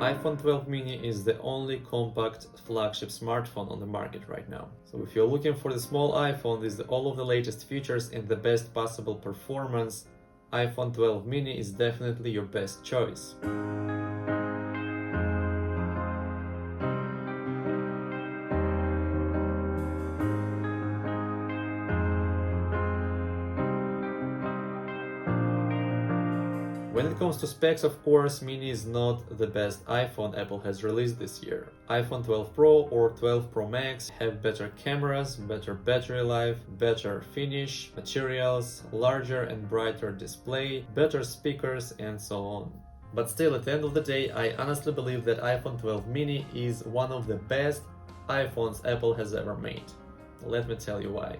iPhone 12 mini is the only compact flagship smartphone on the market right now. So if you're looking for the small iPhone with all of the latest features and the best possible performance, iPhone 12 mini is definitely your best choice. When it comes to specs, of course, mini is not the best iPhone Apple has released this year. iPhone 12 Pro or 12 Pro Max have better cameras, better battery life, better finish, materials, larger and brighter display, better speakers, and so on. But still, at the end of the day, I honestly believe that iPhone 12 mini is one of the best iPhones Apple has ever made. Let me tell you why.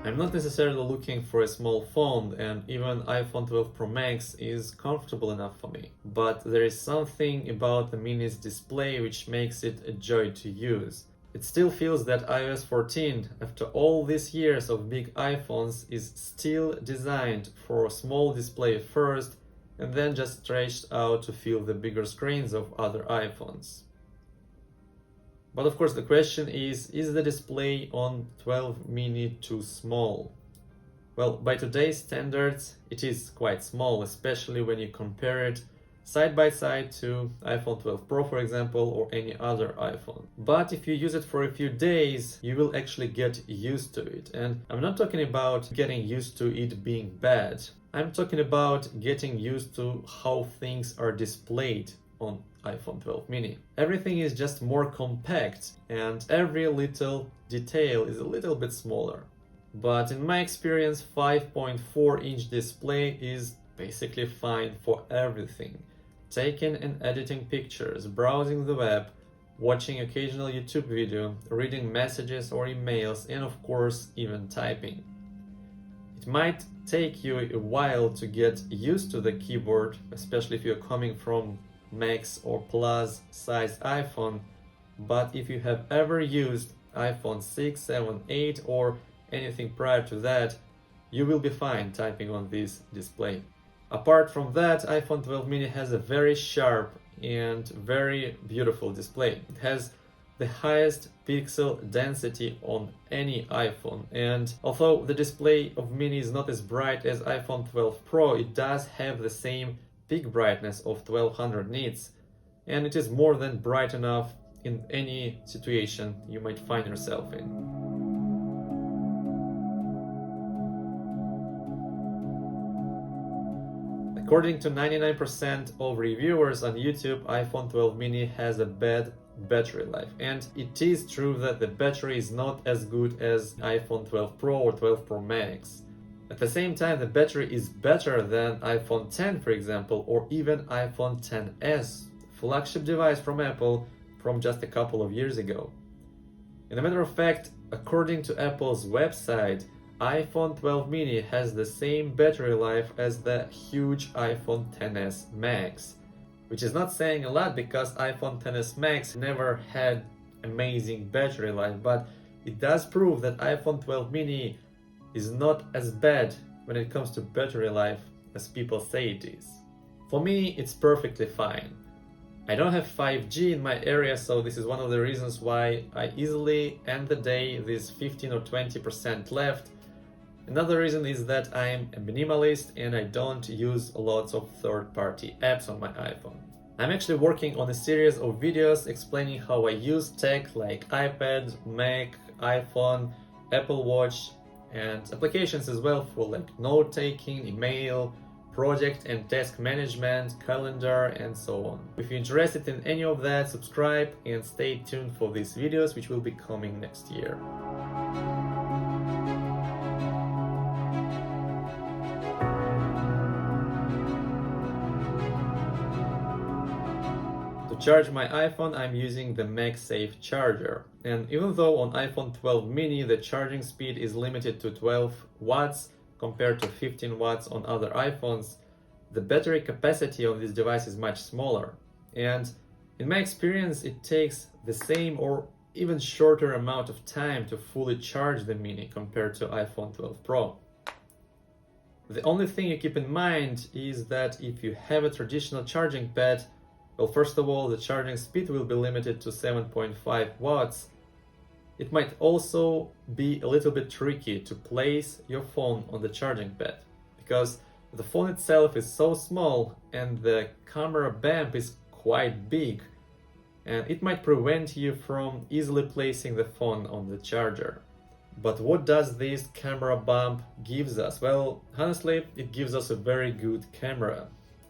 I'm not necessarily looking for a small phone, and even iPhone 12 Pro Max is comfortable enough for me. But there is something about the mini's display which makes it a joy to use. It still feels that iOS 14, after all these years of big iPhones, is still designed for a small display first and then just stretched out to fill the bigger screens of other iPhones. But of course the question is the display on 12 mini too small? Well, by today's standards, it is quite small, especially when you compare it side by side to iPhone 12 Pro, for example, or any other iPhone. But if you use it for a few days, you will actually get used to it. And I'm not talking about getting used to it being bad. I'm talking about getting used to how things are displayed on iPhone 12 mini. Everything is just more compact and every little detail is a little bit smaller. But in my experience, 5.4-inch display is basically fine for everything. Taking and editing pictures, browsing the web, watching occasional YouTube video, reading messages or emails, and of course even typing. It might take you a while to get used to the keyboard, especially if you're coming from Max or Plus sized iPhone, but if you have ever used iPhone 6, 7, 8 or anything prior to that, you will be fine typing on this display. Apart from that, iPhone 12 mini has a very sharp and very beautiful display. It has the highest pixel density on any iPhone, and although the display of mini is not as bright as iPhone 12 Pro, it does have the same peak brightness of 1200 nits, and it is more than bright enough in any situation you might find yourself in. According to 99% of reviewers on YouTube, iPhone 12 mini has a bad battery life, and it is true that the battery is not as good as iPhone 12 Pro or 12 Pro Max. At the same time, the battery is better than iPhone 10, for example, or even iPhone 10s, flagship device from Apple from just a couple of years ago. As a matter of fact, according to Apple's website, iPhone 12 mini has the same battery life as the huge iPhone XS Max, which is not saying a lot because iPhone XS Max never had amazing battery life, but it does prove that iPhone 12 mini is not as bad when it comes to battery life as people say it is. For me, it's perfectly fine. I don't have 5G in my area, so this is one of the reasons why I easily end the day with 15 or 20% left. Another reason is that I'm a minimalist and I don't use lots of third-party apps on my iPhone. I'm actually working on a series of videos explaining how I use tech like iPad, Mac, iPhone, Apple Watch, and applications as well for like note-taking, email, project and task management, calendar, and so on. If you're interested in any of that, subscribe and stay tuned for these videos which will be coming next year. To charge my iPhone, I'm using the MagSafe charger. And even though on iPhone 12 mini the charging speed is limited to 12 watts compared to 15 watts on other iPhones, the battery capacity of this device is much smaller. And in my experience, it takes the same or even shorter amount of time to fully charge the mini compared to iPhone 12 Pro. The only thing you keep in mind is that if you have a traditional charging pad, well, first of all, the charging speed will be limited to 7.5 watts. It might also be a little bit tricky to place your phone on the charging pad, because the phone itself is so small and the camera bump is quite big, and it might prevent you from easily placing the phone on the charger. But what does this camera bump gives us? Well, honestly, it gives us a very good camera.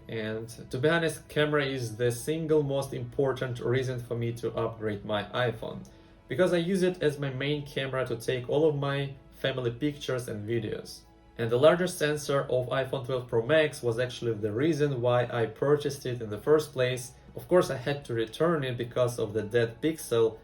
And to be honest, camera is the single most important reason for me to upgrade my iPhone, because I use it as my main camera to take all of my family pictures and videos. And the larger sensor of iPhone 12 Pro Max was actually the reason why I purchased it in the first place. Of course, I had to return it because of the dead pixel,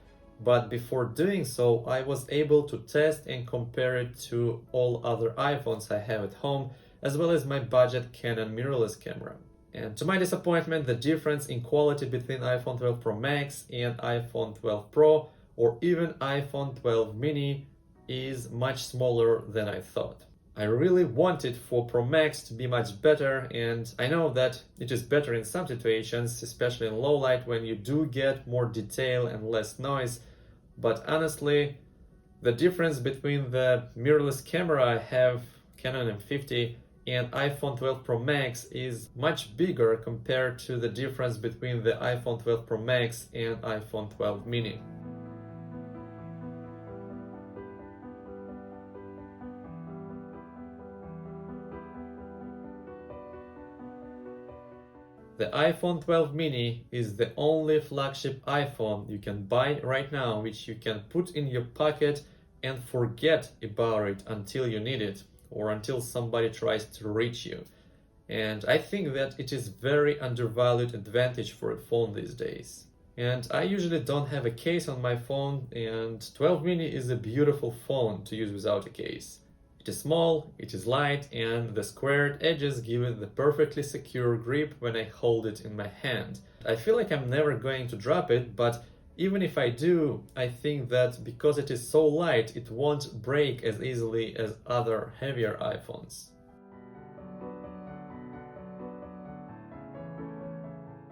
but before doing so, I was able to test and compare it to all other iPhones I have at home, as well as my budget Canon mirrorless camera. And to my disappointment, the difference in quality between iPhone 12 Pro Max and iPhone 12 Pro or even iPhone 12 mini is much smaller than I thought. I really wanted for Pro Max to be much better, and I know that it is better in some situations, especially in low light when you do get more detail and less noise, but honestly, the difference between the mirrorless camera I have, Canon M50, and iPhone 12 Pro Max is much bigger compared to the difference between the iPhone 12 Pro Max and iPhone 12 mini. The iPhone 12 mini is the only flagship iPhone you can buy right now, which you can put in your pocket and forget about it until you need it or until somebody tries to reach you. And I think that it is very undervalued advantage for a phone these days. And I usually don't have a case on my phone, and 12 mini is a beautiful phone to use without a case. It is small, it is light, and the squared edges give it the perfectly secure grip when I hold it in my hand. I feel like I'm never going to drop it, but even if I do, I think that because it is so light, it won't break as easily as other heavier iPhones.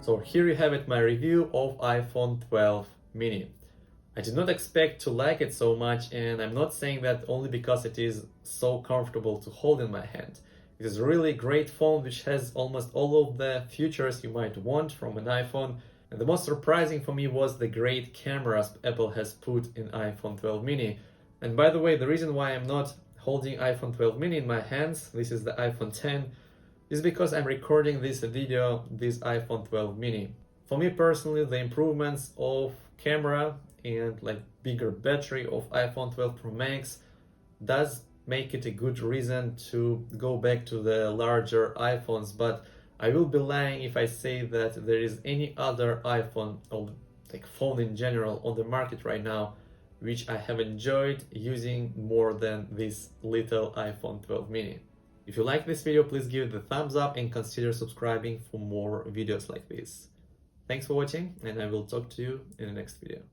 So here you have it, my review of iPhone 12 mini. I did not expect to like it so much, and I'm not saying that only because it is so comfortable to hold in my hand. It is a really great phone which has almost all of the features you might want from an iPhone, and the most surprising for me was the great cameras Apple has put in iPhone 12 mini. And by the way, the reason why I'm not holding iPhone 12 mini in my hands, this is the iPhone 10, is because I'm recording this video, this iPhone 12 mini. For me personally, the improvements of camera and bigger battery of iPhone 12 Pro Max does make it a good reason to go back to the larger iPhones, but I will be lying if I say that there is any other iPhone or phone in general on the market right now which I have enjoyed using more than this little iPhone 12 mini. If you like this video, please give it a thumbs up and consider subscribing for more videos like this. Thanks for watching, and I will talk to you in the next video.